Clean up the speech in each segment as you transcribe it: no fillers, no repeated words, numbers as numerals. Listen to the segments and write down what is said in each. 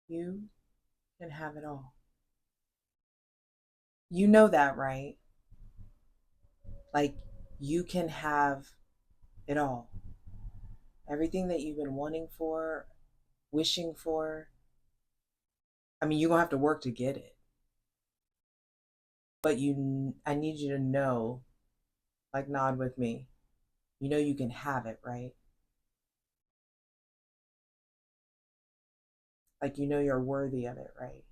You can have it all. You know that, right? Like, you can have it all. Everything that you've been wanting for, wishing for. I mean, you're going to have to work to get it. But I need you to know, like, nod with me. You know you can have it, right? Like, you know you're worthy of it, right?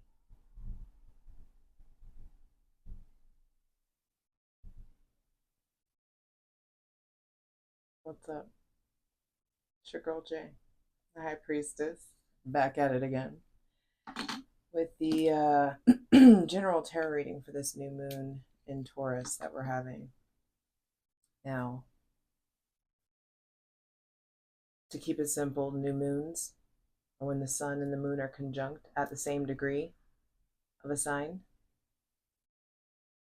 What's up? It's your girl Jay, the High Priestess, back at it again with the general tarot reading for this new moon in Taurus that we're having. Now, to keep it simple, new moons are when the sun and the moon are conjunct at the same degree of a sign,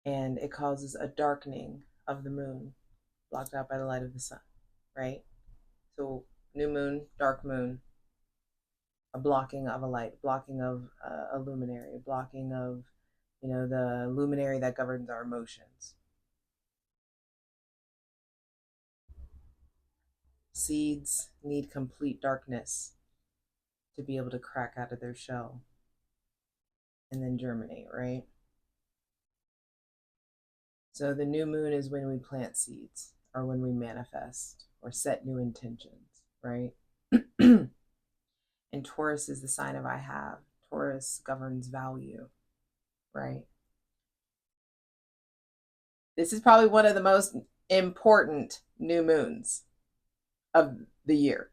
and it causes a darkening of the moon, blocked out by the light of the sun, right? So, new moon, dark moon, a blocking of a light, blocking of a luminary, blocking of, the luminary that governs our emotions. Seeds need complete darkness to be able to crack out of their shell and then germinate, right? So the new moon is when we plant seeds or when we manifest or set new intentions, right? And Taurus is the sign of I have. Taurus governs value, right? This is probably one of the most important new moons of the year,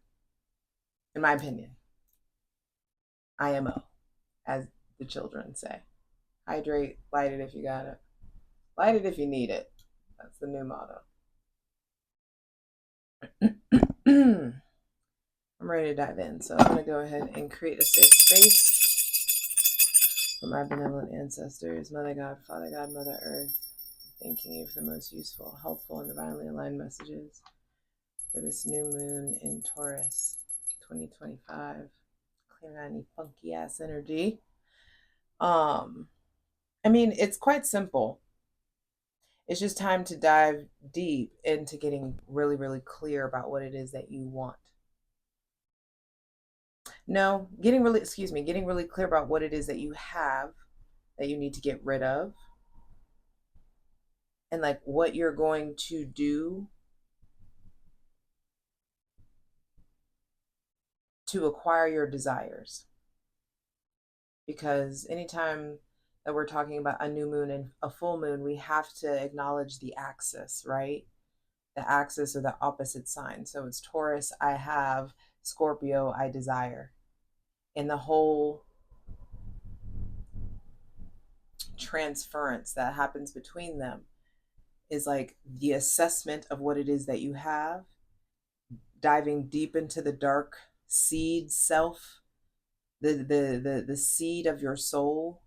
in my opinion. IMO, as the children say. Hydrate, light it if you got it. Light it if you need it. That's the new motto. I'm ready to dive in. So I'm going to go ahead and create a safe space for my benevolent ancestors, Mother God, Father God, Mother Earth. Thanking you for the most useful, helpful, and divinely aligned messages for this new moon in Taurus 2025. Clearing out any funky ass energy. I mean, it's quite simple. It's just time to dive deep into getting really, really clear about what it is that you want. No, getting really clear about what it is that you have that you need to get rid of, and like what you're going to do to acquire your desires. Because anytime that we're talking about a new moon and a full moon, we have to acknowledge the axis, right? The axis or the opposite sign. So it's Taurus, I have, Scorpio, I desire. And the whole transference that happens between them is like the assessment of what it is that you have, diving deep into the dark seed self, the seed of your soul,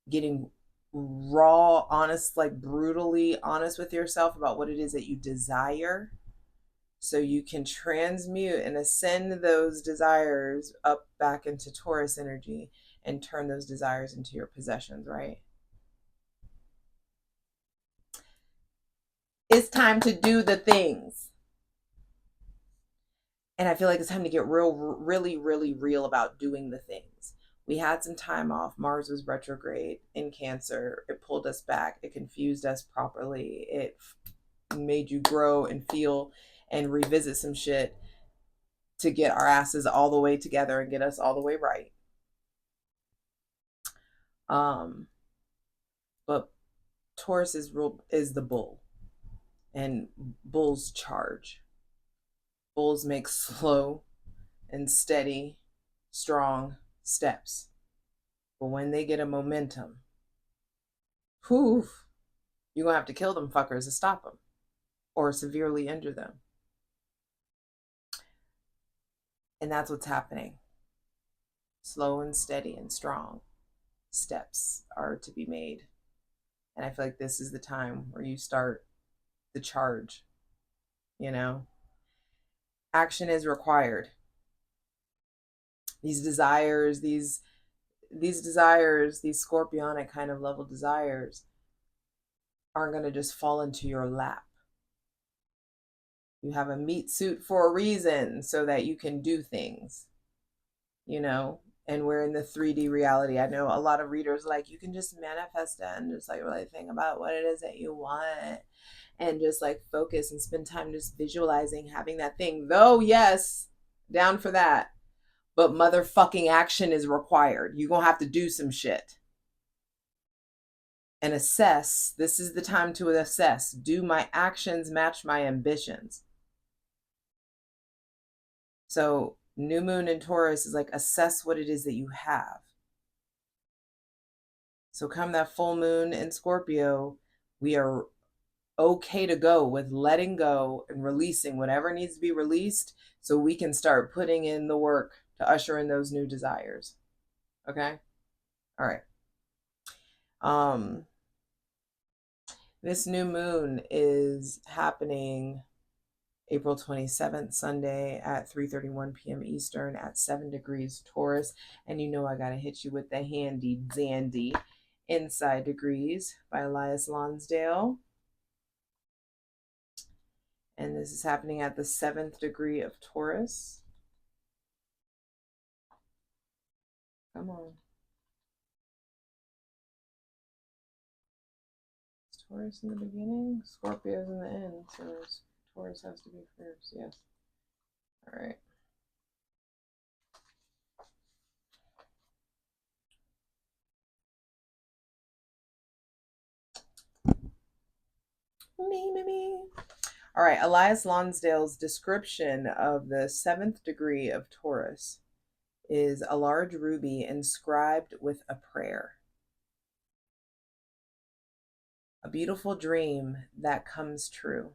getting raw, honest, like brutally honest with yourself about what it is that you desire, so you can transmute and ascend those desires up back into Taurus energy and turn those desires into your possessions, right? It's time to do the things. And I feel like it's time to get really, really real about doing the things. We had some time off. Mars was retrograde in Cancer. It pulled us back. It confused us properly. It made you grow and feel and revisit some shit to get our asses all the way together and get us all the way right. But Taurus is the bull, and bulls charge. Bulls make slow and steady, strong steps. But when they get a momentum, poof, you're going to have to kill them fuckers to stop them or severely injure them. And that's what's happening. Slow and steady and strong steps are to be made. And I feel like this is the time where you start the charge, you know? Action is required. These desires, these desires, these scorpionic kind of level desires aren't going to just fall into your lap. You have a meat suit for a reason so that you can do things, you know? And we're in the 3D reality. I know a lot of readers like, you can just manifest it and just like really think about what it is that you want and just like focus and spend time just visualizing having that thing. Though, yes, down for that. But motherfucking action is required. You're gonna have to do some shit and assess. This is the time to assess. Do my actions match my ambitions? So new moon in Taurus is like, assess what it is that you have. So come that full moon in Scorpio, we are okay to go with letting go and releasing whatever needs to be released so we can start putting in the work to usher in those new desires. Okay? All right. This new moon is happening April 27th, Sunday at 3:31 p.m. Eastern at 7 degrees Taurus. And you know I got to hit you with the handy dandy Inside Degrees by Elias Lonsdale. And this is happening at the 7th degree of Taurus. Come on. Is Taurus in the beginning? Scorpio's in the end, so Taurus has to be first, yes. All right. Me. All right, Elias Lonsdale's description of the 7th degree of Taurus is a large ruby inscribed with a prayer. A beautiful dream that comes true.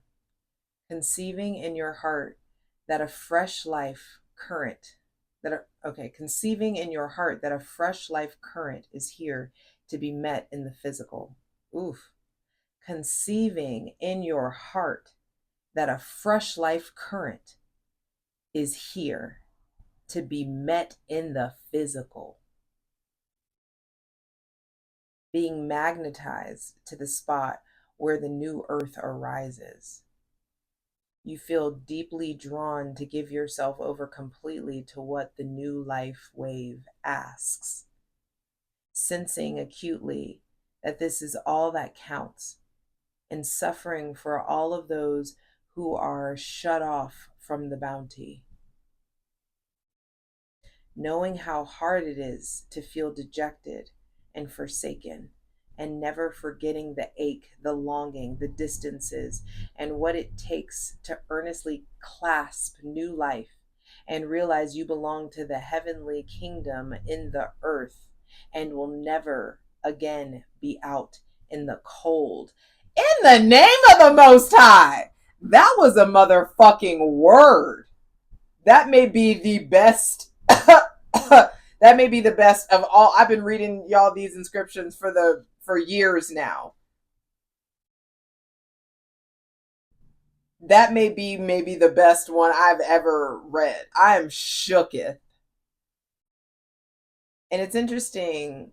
Conceiving in your heart that a fresh life current conceiving in your heart that a fresh life current is here to be met in the physical. Oof. Conceiving in your heart that a fresh life current is here to be met in the physical. Being magnetized to the spot where the new earth arises. You feel deeply drawn to give yourself over completely to what the new life wave asks. Sensing acutely that this is all that counts, and suffering for all of those who are shut off from the bounty. Knowing how hard it is to feel dejected and forsaken, and never forgetting the ache, the longing, the distances, and what it takes to earnestly clasp new life and realize you belong to the heavenly kingdom in the earth and will never again be out in the cold. In the name of the Most High! That was a motherfucking word. That may be the best. That may be the best of all. I've been reading y'all these inscriptions for years now. That may be maybe the best one I've ever read. I am shooketh. And it's interesting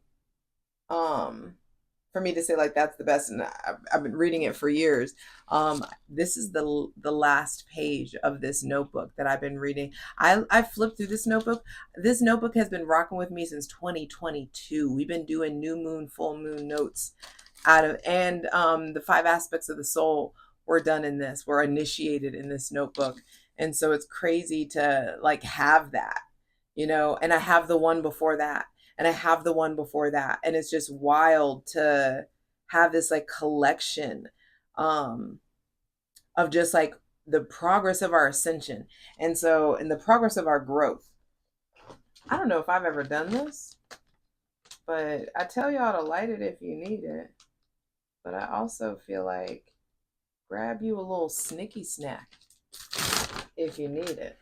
for me to say like that's the best, and I've been reading it for years. This is the last page of this notebook that I've been reading. I flipped through this notebook. This notebook has been rocking with me since 2022. We've been doing new moon, full moon notes out of, and the 5 aspects of the soul were done in this, were initiated in this notebook. And so it's crazy to like have that, you know, and I have the one before that, and I have the one before that. And it's just wild to have this like collection of just like the progress of our ascension. And so in the progress of our growth, I don't know if I've ever done this, but I tell y'all to light it if you need it. But I also feel like grab you a little snicky snack if you need it.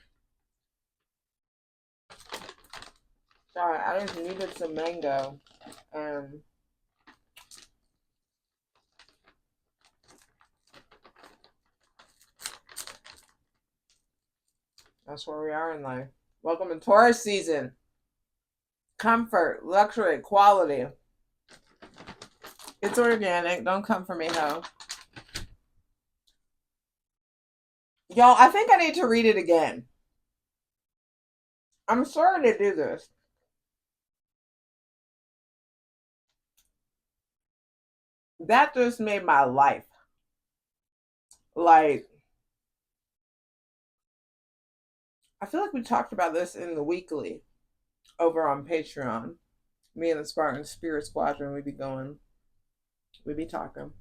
Sorry, I just needed some mango. That's where we are in life. Welcome to Taurus season. Comfort, luxury, quality. It's organic. Don't come for me, ho. Y'all, I think I need to read it again. I'm sorry to do this. That just made my life. Like, I feel like we talked about this in the weekly over on Patreon. Me and the Spartan Spirit Squadron, we be talking.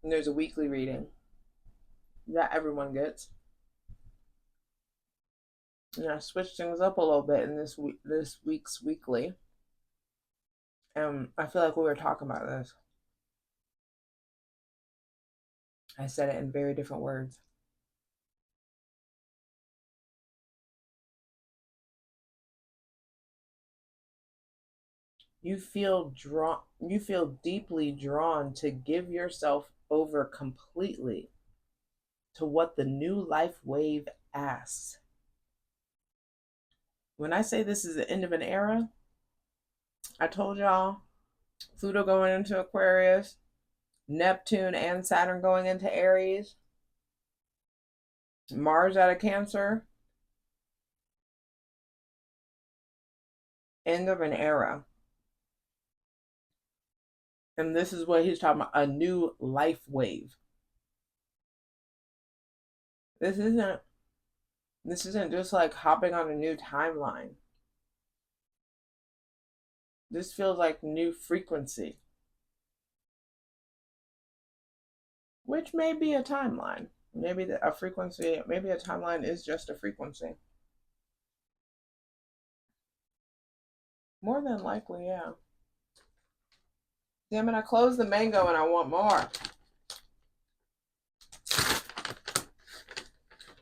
And there's a weekly reading that everyone gets. And I switched things up a little bit in this week's weekly. And I feel like we were talking about this. I said it in very different words. You feel deeply drawn to give yourself over completely to what the new life wave asks. When I say this is the end of an era, I told y'all Pluto going into Aquarius, Neptune and Saturn going into Aries, Mars out of Cancer. End of an era. And this is what he's talking about, a new life wave. This isn't just like hopping on a new timeline. This feels like new frequency, which may be a timeline. Maybe a frequency, maybe a timeline is just a frequency. More than likely, yeah. Damn it, I closed the mango and I want more.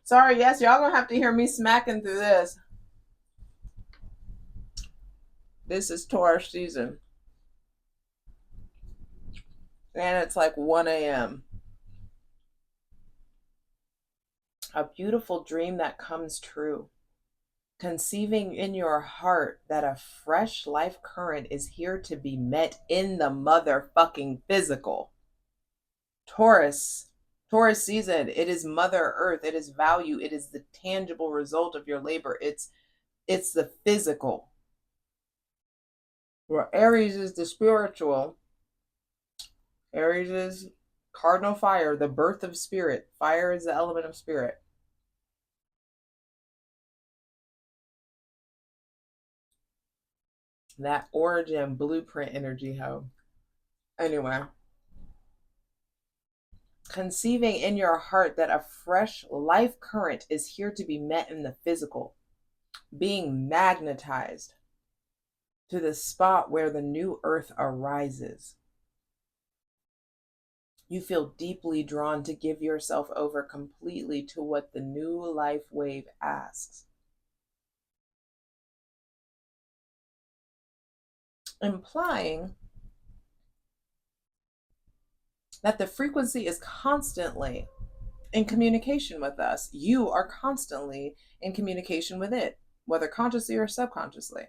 Sorry, yes, y'all gonna have to hear me smacking through this. This is Taurus season. And it's like 1 a.m. A beautiful dream that comes true. Conceiving in your heart that a fresh life current is here to be met in the motherfucking physical. Taurus season, it is Mother Earth, it is value, it is the tangible result of your labor. It's the physical. Where Aries is the spiritual. Aries is cardinal fire, the birth of spirit. Fire is the element of spirit. That origin blueprint energy, ho. Anyway. Conceiving in your heart that a fresh life current is here to be met in the physical. Being magnetized to the spot where the new earth arises. You feel deeply drawn to give yourself over completely to what the new life wave asks. Implying that the frequency is constantly in communication with us. You are constantly in communication with it, whether consciously or subconsciously.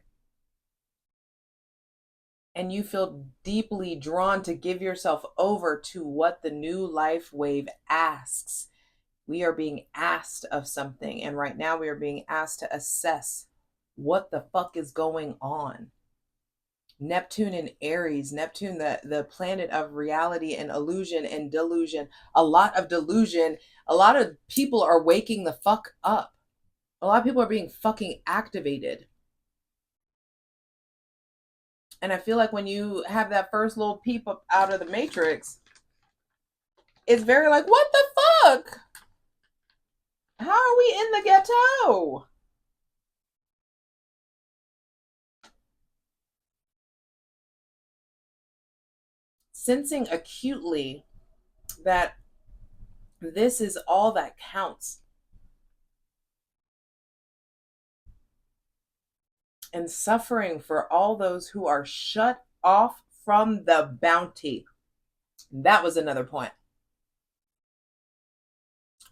And you feel deeply drawn to give yourself over to what the new life wave asks. We are being asked of something, and right now we are being asked to assess what the fuck is going on. Neptune and Aries, Neptune, the planet of reality and illusion and delusion. A lot of delusion. A lot of people are waking the fuck up. A lot of people are being fucking activated. And I feel like when you have that first little peep up out of the matrix, it's very like, what the fuck? How are we in the ghetto? Sensing acutely that this is all that counts. And suffering for all those who are shut off from the bounty. That was another point.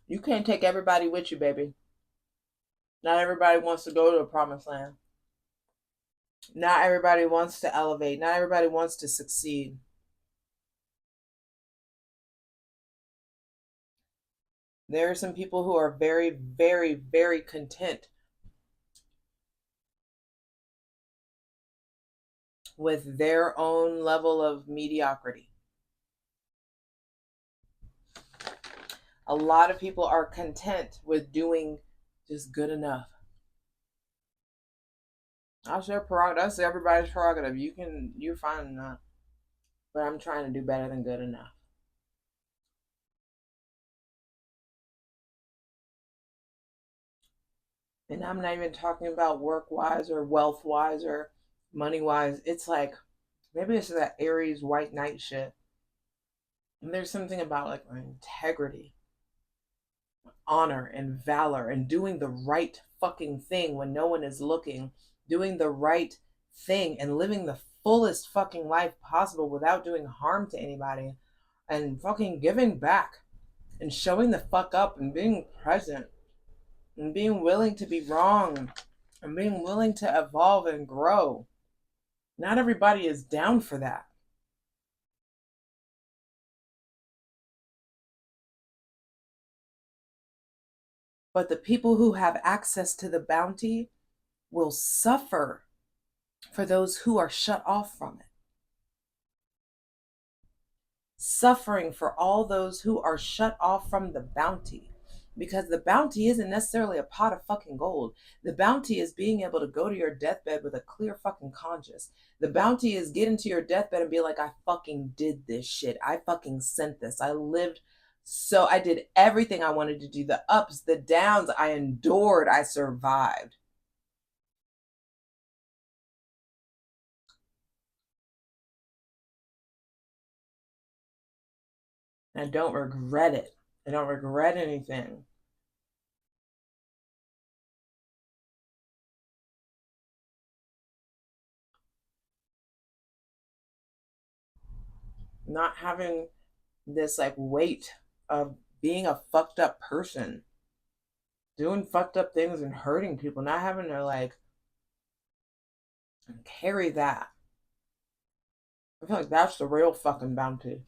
You can't take everybody with you, baby. Not everybody wants to go to the promised land. Not everybody wants to elevate. Not everybody wants to succeed. There are some people who are very, very, very content with their own level of mediocrity. A lot of people are content with doing just good enough. That's their prerogative. That's everybody's prerogative. You're fine enough. But I'm trying to do better than good enough. And I'm not even talking about work wise or wealth wise or money wise. It's like maybe it's that Aries white knight shit. And there's something about like integrity, honor, and valor, and doing the right fucking thing when no one is looking, doing the right thing and living the fullest fucking life possible without doing harm to anybody, and fucking giving back and showing the fuck up and being present and being willing to be wrong and being willing to evolve and grow. Not everybody is down for that. But the people who have access to the bounty will suffer for those who are shut off from it. Suffering for all those who are shut off from the bounty. Because the bounty isn't necessarily a pot of fucking gold. The bounty is being able to go to your deathbed with a clear fucking conscience. The bounty is getting to your deathbed and be like, I fucking did this shit. I fucking sent this. I lived. So I did everything I wanted to do. The ups, the downs, I endured. I survived. And I don't regret it. I don't regret anything. Not having this like weight of being a fucked up person, doing fucked up things and hurting people, not having to like carry that. I feel like that's the real fucking bounty.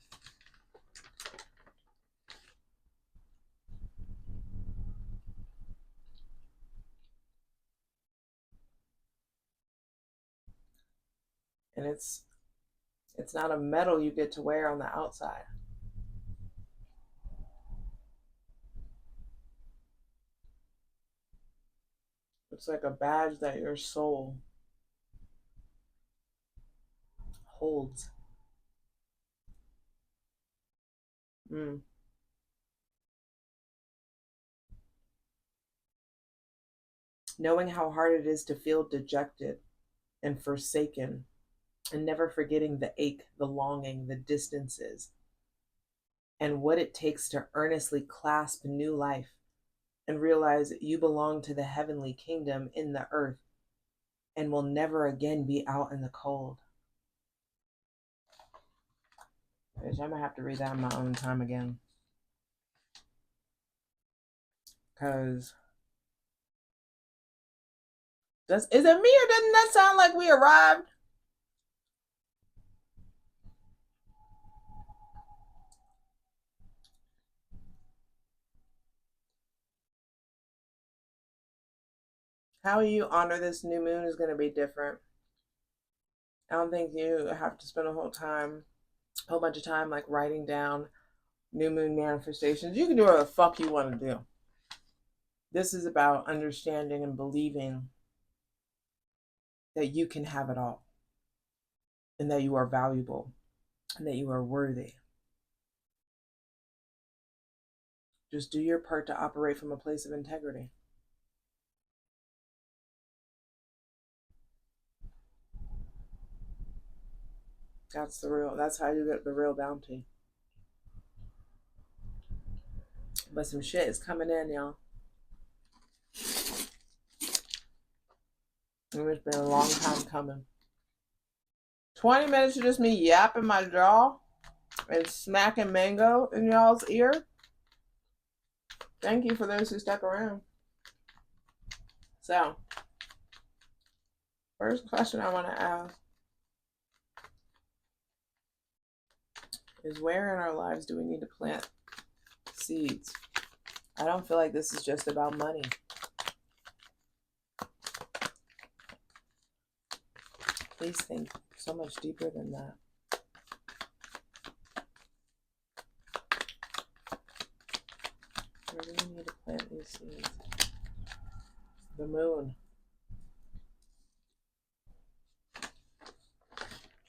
And it's not a medal you get to wear on the outside. It's like a badge that your soul holds. Mm. Knowing how hard it is to feel dejected and forsaken, and never forgetting the ache, the longing, the distances, and what it takes to earnestly clasp new life and realize that you belong to the heavenly kingdom in the earth and will never again be out in the cold. Bitch, I'm gonna have to read that on my own time again. Cause is it me or doesn't that sound like we arrived? How you honor this new moon is gonna be different. I don't think you have to spend a whole bunch of time like writing down new moon manifestations. You can do whatever the fuck you want to do. This is about understanding and believing that you can have it all and that you are valuable and that you are worthy. Just do your part to operate from a place of integrity. That's how you get the real bounty. But some shit is coming in, y'all. It's been a long time coming. 20 minutes of just me yapping my jaw and smacking mango in y'all's ear. Thank you for those who stuck around. So, First question I want to ask is, where in our lives do we need to plant seeds? I don't feel like this is just about money. Please think so much deeper than that. Where do we need to plant these seeds? The moon.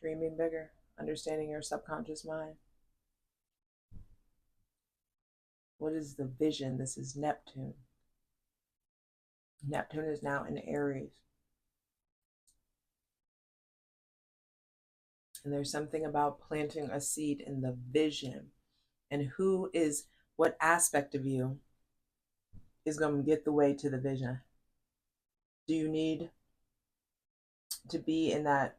Dreaming bigger. Understanding your subconscious mind. What is the vision? This is Neptune. Neptune is now in Aries. And there's something about planting a seed in the vision. And what aspect of you is going to get the way to the vision? Do you need to be in that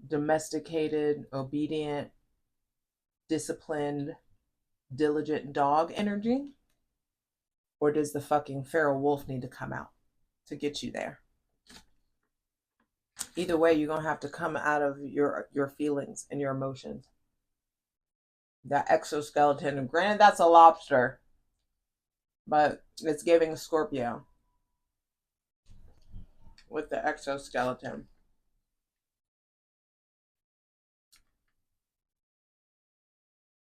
domesticated, obedient, disciplined, diligent dog energy? Or does the fucking feral wolf need to come out to get you there? Either way, you're going to have to come out of your feelings and your emotions. That exoskeleton, granted that's a lobster, but it's giving Scorpio with the exoskeleton.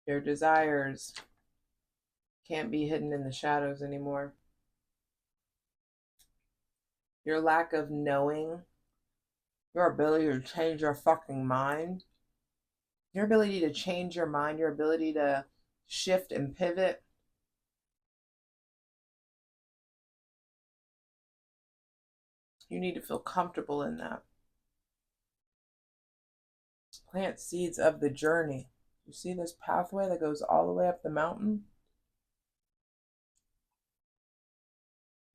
Your desires can't be hidden in the shadows anymore. Your lack of knowing, your ability to change your fucking mind, your ability to change your mind, your ability to shift and pivot. You need to feel comfortable in that. Plant seeds of the journey. You see this pathway that goes all the way up the mountain?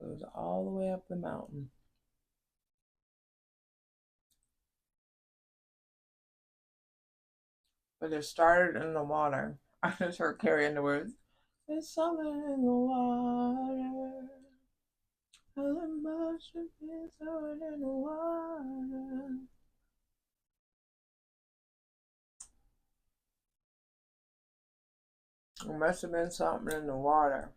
Goes all the way up the mountain. But it started in the water. I just heard Carrie in the words. There's something in the water. The motion is out in the water. There must have been something in the water.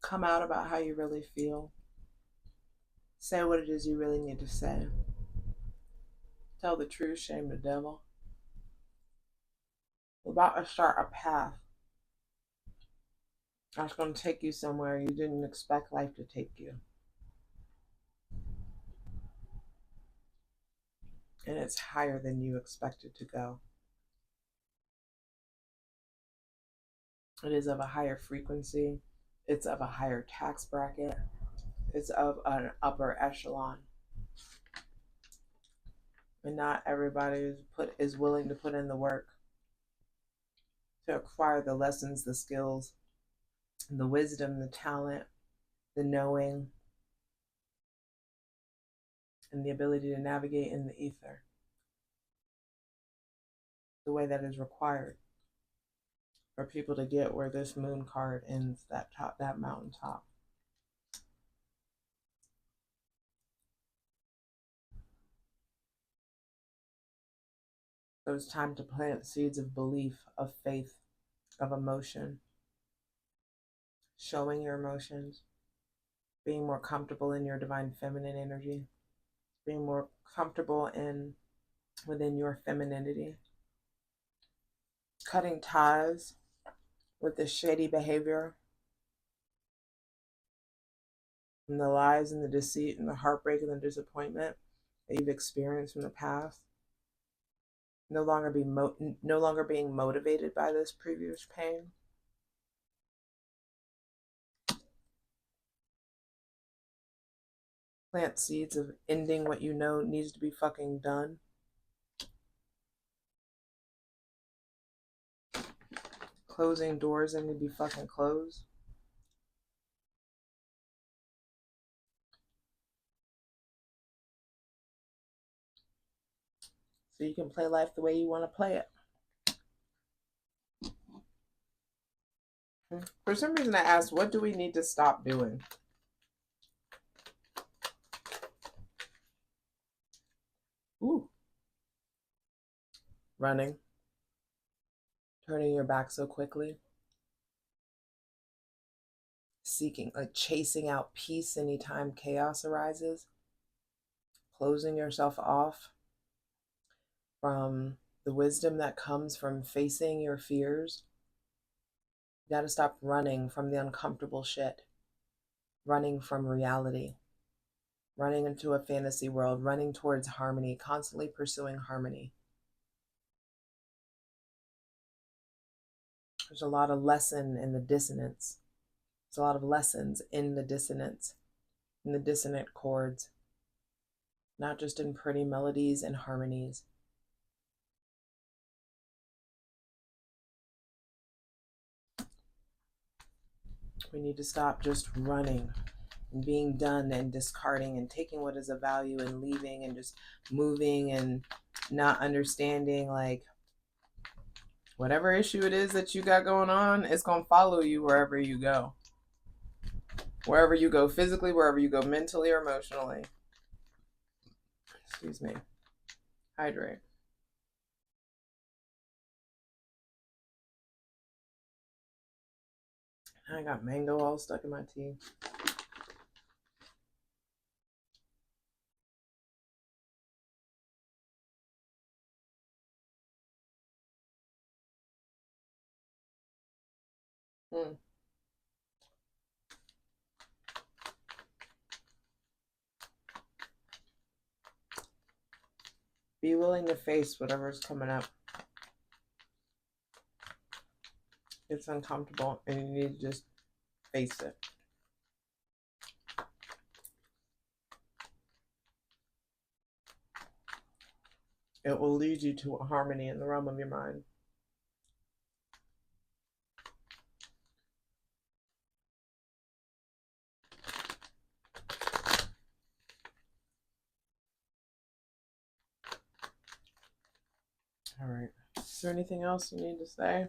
Come out about how you really feel. Say what it is you really need to say. Tell the truth, shame the devil. We're about to start a path that's going to take you somewhere you didn't expect life to take you. And it's higher than you expected to go. It is of a higher frequency. It's of a higher tax bracket. It's of an upper echelon. And not everybody is willing to put in the work to acquire the lessons, the skills, the wisdom, the talent, the knowing, and the ability to navigate in the ether the way that is required for people to get where this moon card ends, that mountaintop. So it's time to plant seeds of belief, of faith, of emotion, showing your emotions, being more comfortable in your divine feminine energy, being more comfortable within your femininity, cutting ties with the shady behavior and the lies and the deceit and the heartbreak and the disappointment that you've experienced from the past. No longer being motivated by this previous pain. Plant seeds of ending what you know needs to be fucking done. Closing doors that need to be fucking closed. So you can play life the way you want to play it. For some reason, I asked, what do we need to stop doing? Ooh. Running. Turning your back so quickly. Seeking, like chasing out peace anytime chaos arises. Closing yourself off from the wisdom that comes from facing your fears. You got to stop running from the uncomfortable shit, running from reality, running into a fantasy world, running towards harmony, constantly pursuing harmony. There's a lot of lesson in the dissonance. There's a lot of lessons in the dissonance, in the dissonant chords, not just in pretty melodies and harmonies. We need to stop just running and being done and discarding and taking what is of value and leaving and just moving and not understanding, like, whatever issue it is that you got going on, it's going to follow you wherever you go. Wherever you go physically, wherever you go mentally or emotionally. Excuse me. Hydrate. I got mango all stuck in my teeth. Be willing to face whatever's coming up. It's uncomfortable and you need to just face it. It will lead you to a harmony in the realm of your mind. All right. Is there anything else you need to say?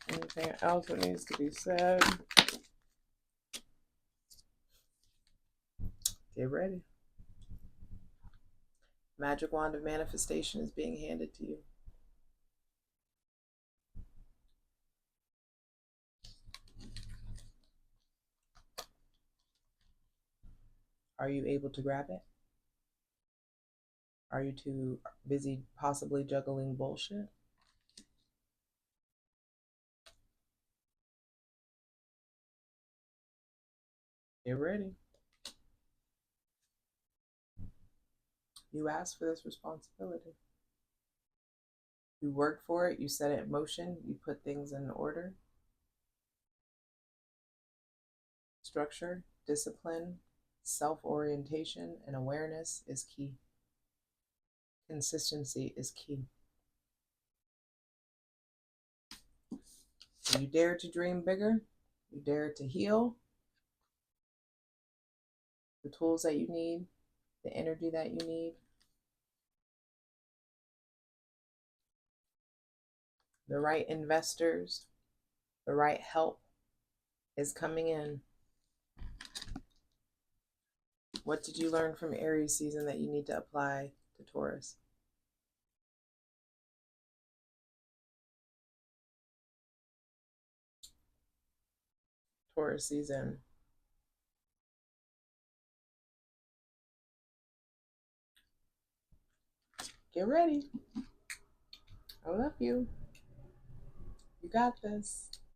Anything else that needs to be said? Get ready. Magic wand of manifestation is being handed to you. Are you able to grab it? Are you too busy possibly juggling bullshit? Get ready. You asked for this responsibility. You worked for it. You set it in motion. You put things in order. Structure, discipline, self-orientation, and awareness is key. Consistency is key. So you dare to dream bigger. You dare to heal. The tools that you need, the energy that you need, the right investors, the right help is coming in. What did you learn from Aries season that you need to apply to Taurus? Taurus season. Get ready. I love you. You got this.